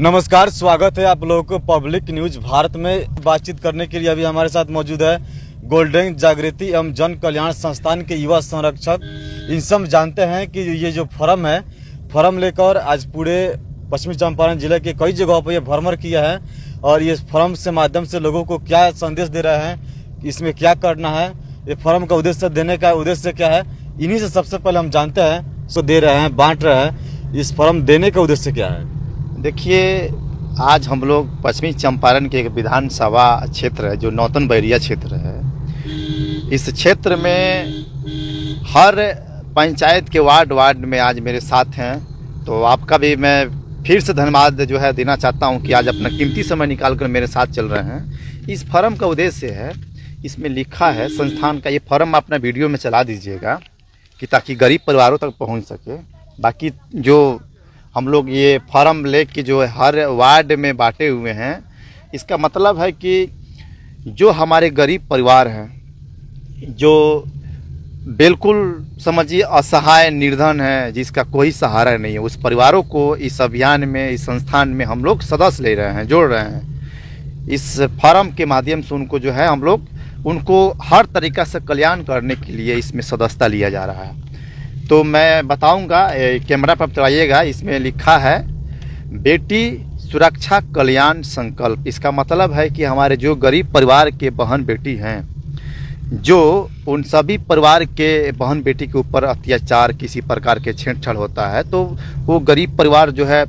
नमस्कार, स्वागत है आप लोगों को पब्लिक न्यूज भारत में। बातचीत करने के लिए अभी हमारे साथ मौजूद है गोल्डन जागृति एवं जन कल्याण संस्थान के युवा संरक्षक। इनसे हम जानते हैं कि ये जो फोरम है, फोरम लेकर आज पूरे पश्चिमी चंपारण जिले के कई जगहों पर ये भ्रमण किया है और ये फोरम से माध्यम से लोगों को क्या संदेश दे रहे हैं, इसमें क्या करना है, ये फोरम का उद्देश्य देने का उद्देश्य क्या है, इन्हीं से सबसे पहले हम जानते हैं। इसको दे रहे हैं, बांट रहे हैं, इस फोरम देने का उद्देश्य क्या है? देखिए, आज हम लोग पश्चिमी चंपारण के एक विधानसभा क्षेत्र है जो नौतन बैरिया क्षेत्र है। इस क्षेत्र में हर पंचायत के वार्ड में आज मेरे साथ हैं, तो आपका भी मैं फिर से धन्यवाद जो है देना चाहता हूं कि आज अपना कीमती समय निकाल कर मेरे साथ चल रहे हैं। इस फोरम का उद्देश्य है, इसमें लिखा है संस्थान का, ये फोरम अपना वीडियो में चला दीजिएगा कि ताकि गरीब परिवारों तक पहुँच सके। बाकी जो हम लोग ये फॉर्म लेके जो हर वार्ड में बांटे हुए हैं, इसका मतलब है कि जो हमारे गरीब परिवार हैं, जो बिल्कुल समझिए असहाय निर्धन है, जिसका कोई सहारा नहीं है, उस परिवारों को इस अभियान में, इस संस्थान में हम लोग सदस्य ले रहे हैं, जोड़ रहे हैं। इस फॉर्म के माध्यम से उनको जो है हम लोग उनको हर तरीक़ा से कल्याण करने के लिए इसमें सदस्यता लिया जा रहा है। तो मैं बताऊंगा, कैमरा पर चलाइएगा, इसमें लिखा है बेटी सुरक्षा कल्याण संकल्प। इसका मतलब है कि हमारे जो गरीब परिवार के बहन बेटी हैं, जो उन सभी परिवार के बहन बेटी के ऊपर अत्याचार, किसी प्रकार के छेड़छाड़ होता है, तो वो गरीब परिवार जो है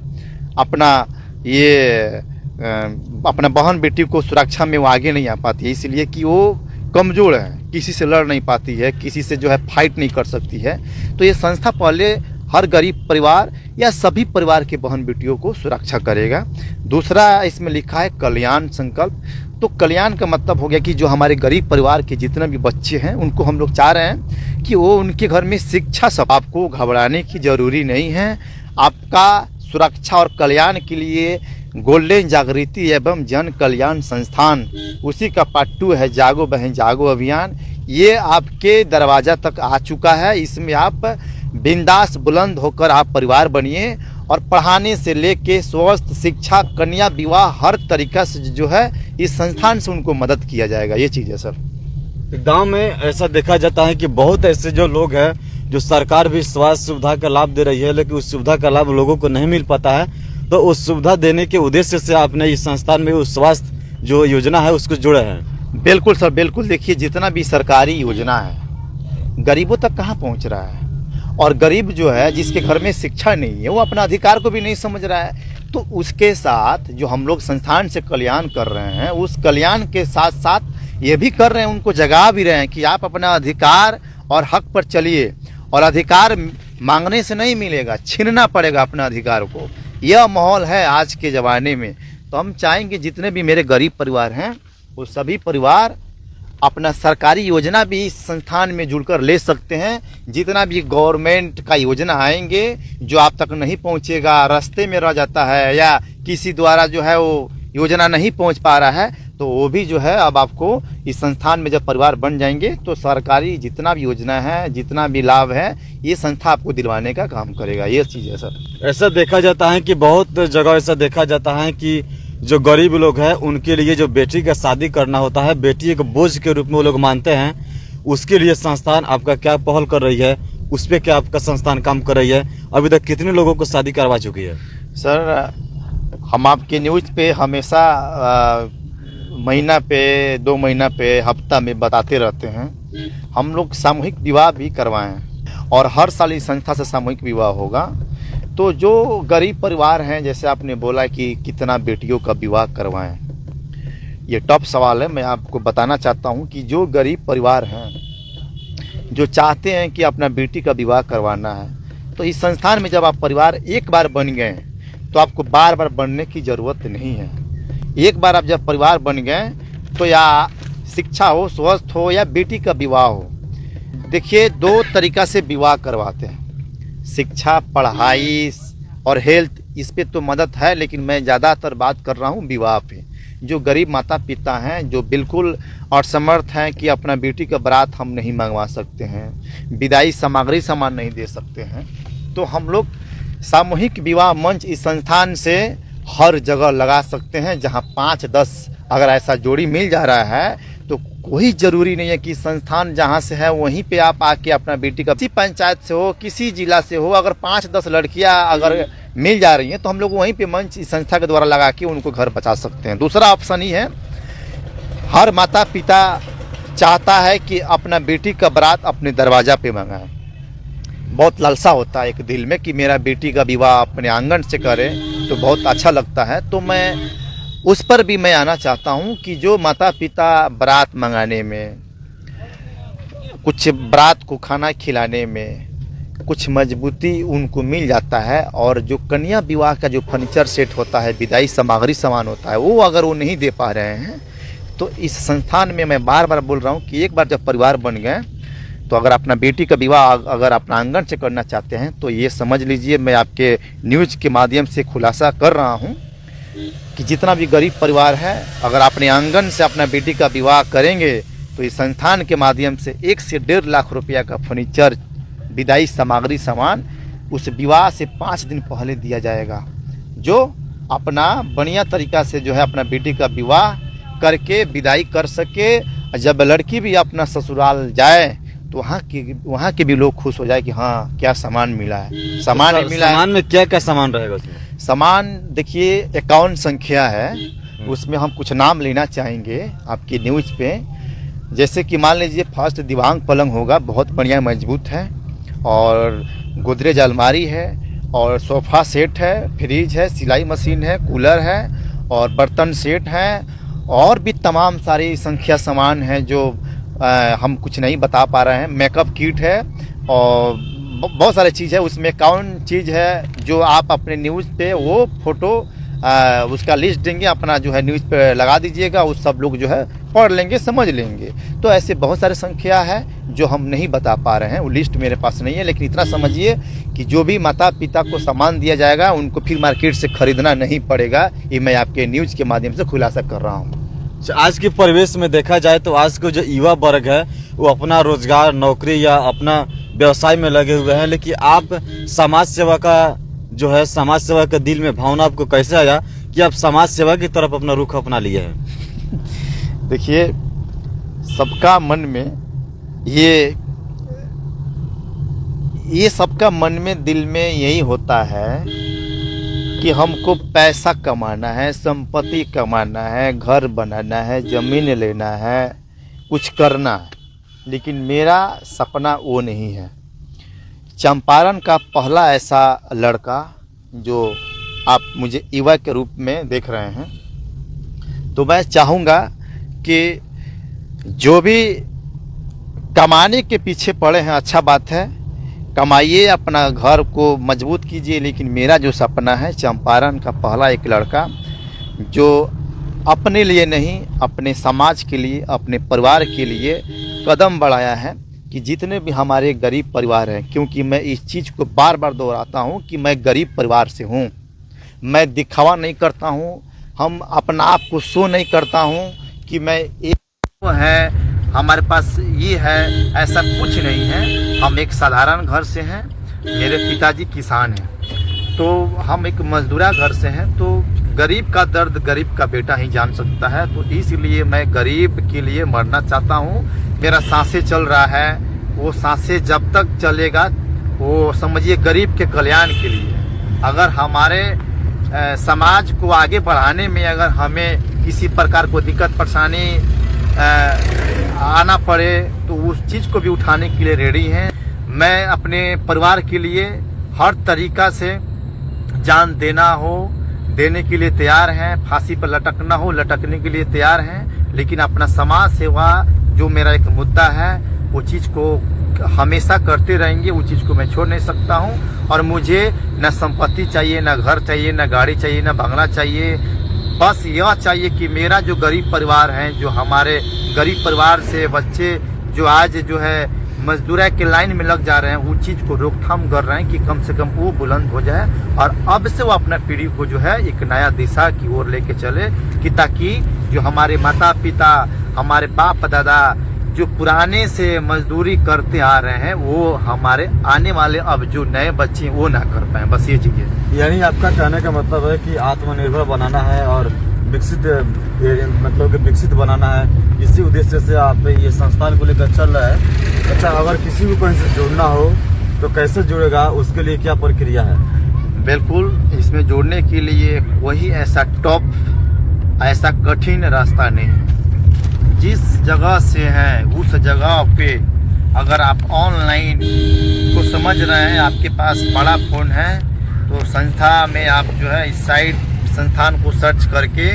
अपना बहन बेटी को सुरक्षा में वो आगे नहीं आ पाती है, इसलिए कि वो कमज़ोर है, किसी से लड़ नहीं पाती है, किसी से जो है फाइट नहीं कर सकती है। तो ये संस्था पहले हर गरीब परिवार या सभी परिवार के बहन बेटियों को सुरक्षा करेगा। दूसरा इसमें लिखा है कल्याण संकल्प। तो कल्याण का मतलब हो गया कि जो हमारे गरीब परिवार के जितने भी बच्चे हैं, उनको हम लोग चाह रहे हैं कि वो उनके घर में शिक्षा सब। आपको घबराने की ज़रूरी नहीं है। आपका सुरक्षा और कल्याण के लिए गोल्डन जागृति एवं जन कल्याण संस्थान, उसी का पार्ट 2 है जागो बहन जागो अभियान। ये आपके दरवाज़ा तक आ चुका है। इसमें आप बिंदास बुलंद होकर आप परिवार बनिए और पढ़ाने से लेके स्वस्थ शिक्षा, कन्या विवाह, हर तरीक़ा से जो है इस संस्थान से उनको मदद किया जाएगा। ये चीज़ है सर। गांव में ऐसा देखा जाता है कि बहुत ऐसे जो लोग हैं, जो सरकार भी स्वास्थ्य सुविधा का लाभ दे रही है, लेकिन उस सुविधा का लाभ लोगों को नहीं मिल पाता है। तो उस सुविधा देने के उद्देश्य से आपने इस संस्थान में उस स्वास्थ्य जो योजना है उसको जोड़े हैं? बिल्कुल सर, बिल्कुल। देखिए, जितना भी सरकारी योजना है गरीबों तक कहाँ पहुँच रहा है, और गरीब जो है, जिसके घर में शिक्षा नहीं है, वो अपना अधिकार को भी नहीं समझ रहा है। तो उसके साथ जो हम लोग संस्थान से कल्याण कर रहे हैं, उस कल्याण के साथ साथ ये भी कर रहे हैं, उनको जगा भी रहे हैं कि आप अपना अधिकार और हक पर चलिए। और अधिकार मांगने से नहीं मिलेगा, छीनना पड़ेगा अपना अधिकार को। यह माहौल है आज के ज़माने में। तो हम चाहेंगे जितने भी मेरे गरीब परिवार हैं, वो सभी परिवार अपना सरकारी योजना भी इस संस्थान में जुड़कर ले सकते हैं। जितना भी गवर्नमेंट का योजना आएंगे, जो आप तक नहीं पहुंचेगा, रास्ते में रह जाता है या किसी द्वारा जो है वो योजना नहीं पहुंच पा रहा है, तो वो भी जो है अब आपको इस संस्थान में जब परिवार बन जाएंगे, तो सरकारी जितना भी योजना है, जितना भी लाभ है, ये संस्था आपको दिलवाने का काम करेगा। ये चीज़ है सर। ऐसा देखा जाता है कि बहुत जगह ऐसा देखा जाता है कि जो गरीब लोग हैं, उनके लिए जो बेटी का शादी करना होता है, बेटी एक बोझ के रूप में वो लोग मानते हैं। उसके लिए संस्थान आपका क्या पहल कर रही है, उस पर क्या आपका संस्थान काम कर रही है? अभी तक कितने लोगों को शादी करवा चुकी है? सर, हम आपके न्यूज़ पे हमेशा महीना पे, 2 महीना पे, हफ्ता में बताते रहते हैं। हम लोग सामूहिक विवाह भी करवाएं और हर साल इस संस्था से सामूहिक विवाह होगा। तो जो गरीब परिवार हैं, जैसे आपने बोला कि कितना बेटियों का विवाह करवाएं, ये टॉप सवाल है। मैं आपको बताना चाहता हूं कि जो गरीब परिवार हैं, जो चाहते हैं कि अपना बेटी का विवाह करवाना है, तो इस संस्थान में जब आप परिवार एक बार बन गए, तो आपको बार बार बनने की ज़रूरत नहीं है। एक बार आप जब परिवार बन गए, तो या शिक्षा हो, स्वस्थ हो, या बेटी का विवाह हो। देखिए, 2 तरीक़ा से विवाह करवाते हैं, शिक्षा, पढ़ाई और हेल्थ, इस पे तो मदद है, लेकिन मैं ज़्यादातर बात कर रहा हूँ विवाह पे। जो गरीब माता पिता हैं, जो बिल्कुल असमर्थ हैं कि अपना बेटी का बारात हम नहीं मंगवा सकते हैं, विदाई सामग्री सामान नहीं दे सकते हैं, तो हम लोग सामूहिक विवाह मंच इस संस्थान से हर जगह लगा सकते हैं। जहां 5-10 अगर ऐसा जोड़ी मिल जा रहा है तो कोई ज़रूरी नहीं है कि संस्थान जहां से है वहीं पे आप आके अपना बेटी का, किसी पंचायत से हो, किसी जिला से हो, अगर 5-10 लड़कियां अगर मिल जा रही हैं तो हम लोग वहीं पे मंच इस संस्था के द्वारा लगा के उनको घर बचा सकते हैं। दूसरा ऑप्शन ही है, हर माता पिता चाहता है कि अपना बेटी का बारात अपने दरवाजा पे मंगाए। बहुत लालसा होता है एक दिल में कि मेरा बेटी का विवाह अपने आंगन से करे तो बहुत अच्छा लगता है। तो मैं उस पर भी मैं आना चाहता हूं कि जो माता पिता बारात मंगाने में, कुछ बारात को खाना खिलाने में कुछ मजबूती उनको मिल जाता है, और जो कन्या विवाह का जो फर्नीचर सेट होता है, विदाई सामग्री सामान होता है, वो अगर वो नहीं दे पा रहे हैं तो इस संस्थान में मैं बार बार बोल रहा हूँ कि एक बार जब परिवार बन गए तो अगर अपना बेटी का विवाह अगर अपना आंगन से करना चाहते हैं तो ये समझ लीजिए, मैं आपके न्यूज़ के माध्यम से खुलासा कर रहा हूँ कि जितना भी गरीब परिवार है अगर अपने आंगन से अपना बेटी का विवाह करेंगे तो इस संस्थान के माध्यम से 1 से 1.5 लाख रुपया का फर्नीचर, विदाई सामग्री सामान उस विवाह से 5 दिन पहले दिया जाएगा, जो अपना बढ़िया तरीका से जो है अपना बेटी का विवाह करके विदाई कर सके। जब लड़की भी अपना ससुराल जाए तो वहाँ के भी लोग खुश हो जाए कि हाँ क्या सामान मिला है। सामान मिला है। सामान में क्या क्या सामान रहेगा उसमें? सामान देखिए, अकाउंट संख्या है, उसमें हम कुछ नाम लेना चाहेंगे आपकी न्यूज़ पे। जैसे कि मान लीजिए फर्स्ट दिवांग पलंग होगा, बहुत बढ़िया मजबूत है, और गोदरेज अलमारी है, और सोफ़ा सेट है, फ्रिज है, सिलाई मशीन है, कूलर है, और बर्तन सेट है, और भी तमाम सारी संख्या सामान है जो हम कुछ नहीं बता पा रहे हैं। मेकअप किट है और बहुत सारे चीज़ है उसमें। कौन चीज़ है जो आप अपने न्यूज़ पे वो फोटो उसका लिस्ट देंगे, अपना जो है न्यूज़ पे लगा दीजिएगा, उस सब लोग जो है पढ़ लेंगे, समझ लेंगे। तो ऐसे बहुत सारे संख्या है जो हम नहीं बता पा रहे हैं, वो लिस्ट मेरे पास नहीं है। लेकिन इतना समझिए कि जो भी माता पिता को सामान दिया जाएगा उनको फिर मार्केट से खरीदना नहीं पड़ेगा। ये मैं आपके न्यूज़ के माध्यम से खुलासा कर रहा हूँ। आज के परिवेश में देखा जाए तो आज को जो युवा वर्ग है वो अपना रोजगार, नौकरी या अपना व्यवसाय में लगे हुए हैं, लेकिन आप समाज सेवा का जो है, समाज सेवा का दिल में भावना आपको कैसे आया कि आप समाज सेवा की तरफ अपना रुख अपना लिए हैं? देखिए, सबका मन में ये सबका मन में, दिल में यही होता है कि हमको पैसा कमाना है, संपत्ति कमाना है, घर बनाना है, ज़मीन लेना है, कुछ करना है। लेकिन मेरा सपना वो नहीं है। चंपारण का पहला ऐसा लड़का जो आप मुझे युवा के रूप में देख रहे हैं, तो मैं चाहूँगा कि जो भी कमाने के पीछे पड़े हैं, अच्छा बात है, कमाइए, अपना घर को मजबूत कीजिए। लेकिन मेरा जो सपना है, चंपारण का पहला एक लड़का जो अपने लिए नहीं, अपने समाज के लिए, अपने परिवार के लिए कदम बढ़ाया है कि जितने भी हमारे गरीब परिवार हैं, क्योंकि मैं इस चीज़ को बार बार दोहराता हूँ कि मैं गरीब परिवार से हूँ, मैं दिखावा नहीं करता हूँ, हम अपना आप को शो नहीं करता हूँ कि मैं एक है, हमारे पास ये है, ऐसा कुछ नहीं है। हम एक साधारण घर से हैं, मेरे पिताजी किसान हैं, तो हम एक मजदूरा घर से हैं। तो गरीब का दर्द गरीब का बेटा ही जान सकता है। तो इसलिए मैं गरीब के लिए मरना चाहता हूँ। मेरा सांसें चल रहा है, वो सांसें जब तक चलेगा वो समझिए गरीब के कल्याण के लिए। अगर हमारे समाज को आगे बढ़ाने में अगर हमें किसी प्रकार को दिक्कत परेशानी आना पड़े तो उस चीज़ को भी उठाने के लिए रेडी हैं। मैं अपने परिवार के लिए हर तरीका से जान देने के लिए तैयार हैं। फांसी पर लटकना हो, लटकने के लिए तैयार हैं। लेकिन अपना समाज सेवा जो मेरा एक मुद्दा है, वो चीज़ को हमेशा करते रहेंगे, वो चीज़ को मैं छोड़ नहीं सकता हूँ। और मुझे न संपत्ति चाहिए, न घर चाहिए, न गाड़ी चाहिए, न बंगला चाहिए। बस यह चाहिए कि मेरा जो गरीब परिवार है, जो हमारे गरीब परिवार से बच्चे जो आज जो है मजदूरा के लाइन में लग जा रहे हैं, वो चीज़ को रोकथाम कर रहे हैं कि कम से कम वो बुलंद हो जाए और अब से वो अपना पीढ़ी को जो है एक नया दिशा की ओर लेके चले, कि ताकि जो हमारे माता पिता, हमारे बाप दादा जो पुराने से मजदूरी करते आ रहे हैं वो हमारे आने वाले अब जो नए बच्चे हैं वो ना कर पाए, बस ये चीज़ है। यानी आपका कहने का मतलब है कि आत्मनिर्भर बनाना है और विकसित मतलब कि विकसित बनाना है, इसी उद्देश्य से आप ये संस्थान को लेकर चल रहा है। अच्छा, अगर किसी को कहीं से जुड़ना हो तो कैसे जुड़ेगा, उसके लिए क्या प्रक्रिया है? बिल्कुल, इसमें जोड़ने के लिए वही ऐसा ऐसा कठिन रास्ता नहीं। जिस जगह से हैं उस जगह पे अगर आप ऑनलाइन को समझ रहे हैं, आपके पास बड़ा फ़ोन है, तो संस्था में आप जो है इस साइट संस्थान को सर्च करके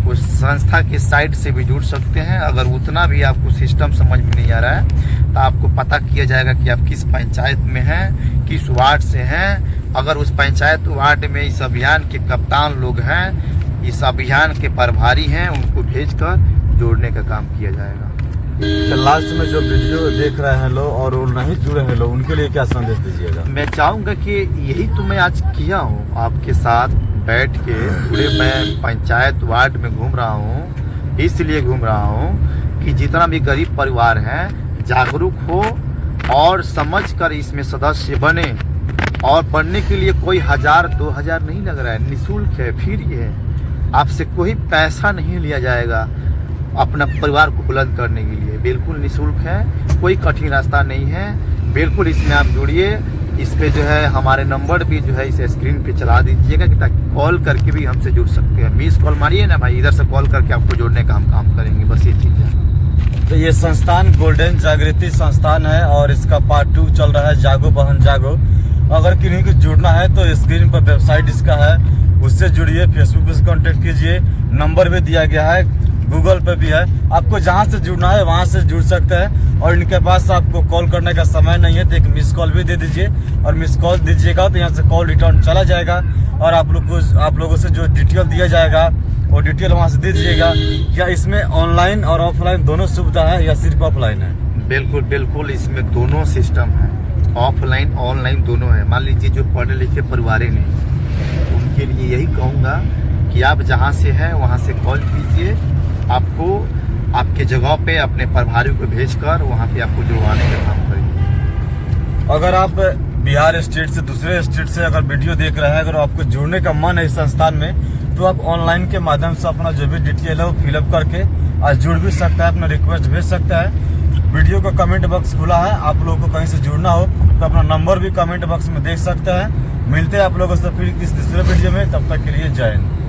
उस संस्था के साइट से भी जुड़ सकते हैं। अगर उतना भी आपको सिस्टम समझ में नहीं आ रहा है तो आपको पता किया जाएगा कि आप किस पंचायत में हैं, किस वार्ड से हैं। अगर उस पंचायत वार्ड में इस अभियान के कप्तान लोग हैं, इस अभियान के प्रभारी हैं, उनको भेजकर जोड़ने का काम किया जाएगा। तो लास्ट में जो वीडियो देख रहे हैं लोग और वो नहीं जुड़े हैं लोग, उनके लिए क्या संदेश दीजिएगा? मैं चाहूँगा कि यही तो मैं आज किया हूँ, आपके साथ बैठ के पूरे मैं पंचायत वार्ड में घूम रहा हूँ। इसलिए घूम रहा हूँ कि जितना भी गरीब परिवार है जागरूक हो और समझकर इसमें सदस्य बने। और बनने के लिए कोई 1000-2000 नहीं लग रहा है, निःशुल्क है, फ्री है। आपसे कोई पैसा नहीं लिया जाएगा अपना परिवार को बुलंद करने के लिए, बिल्कुल निःशुल्क है, कोई कठिन रास्ता नहीं है। बिल्कुल इसमें आप जुड़िए। इस पे जो है हमारे नंबर भी जो है इस स्क्रीन पे चला दीजिएगा कि ताकि कॉल करके भी हमसे जुड़ सकते हैं। मिस कॉल मारिए ना भाई, इधर से कॉल करके आपको जोड़ने का हम काम करेंगे, बस ये चीज़ है। तो ये संस्थान गोल्डन जागृति संस्थान है और इसका पार्ट 2 चल रहा है, जागो बहन जागो। अगर किन्हीं को जुड़ना है तो स्क्रीन पर वेबसाइट इसका है, उससे जुड़िए। फेसबुक पे कांटेक्ट कीजिए, नंबर भी दिया गया है, गूगल पे भी है। आपको जहां से जुड़ना है वहां से जुड़ सकते हैं। और इनके पास आपको कॉल करने का समय नहीं है तो एक मिस कॉल भी दे दीजिए, और मिस कॉल दीजिएगा तो यहाँ से कॉल रिटर्न चला जाएगा और आप लोगों से जो डिटेल दिया जाएगा वो डिटेल वहाँ से दे दीजिएगा। क्या इसमें ऑनलाइन और ऑफलाइन दोनों सुविधा है या सिर्फ ऑफलाइन है? बिल्कुल बिल्कुल, इसमें दोनों सिस्टम है, ऑफलाइन ऑनलाइन दोनों है। मान लीजिए जो पढ़े लिखे परिवार नहीं, उनके लिए यही कहूँगा कि आप जहाँ से हैं वहाँ से कॉल कीजिए, आपको आपके जगह पे अपने प्रभारी को भेजकर वहाँ पे आपको जुड़वाने का काम करेंगे। अगर आप बिहार स्टेट से दूसरे स्टेट से अगर वीडियो देख रहे हैं, अगर आपको जुड़ने का मन है इस संस्थान में, तो आप ऑनलाइन के माध्यम से अपना जो भी डिटेल है वो फिलअप करके आज जुड़ भी सकता है, अपना रिक्वेस्ट भेज सकता है। वीडियो का कमेंट बॉक्स खुला है, आप लोगों को कहीं से जुड़ना हो तो अपना नंबर भी कमेंट बॉक्स में देख सकते हैं। मिलते हैं आप लोगों से फिर किस दूसरे वीडियो में, तब तक के लिए जय हिंद।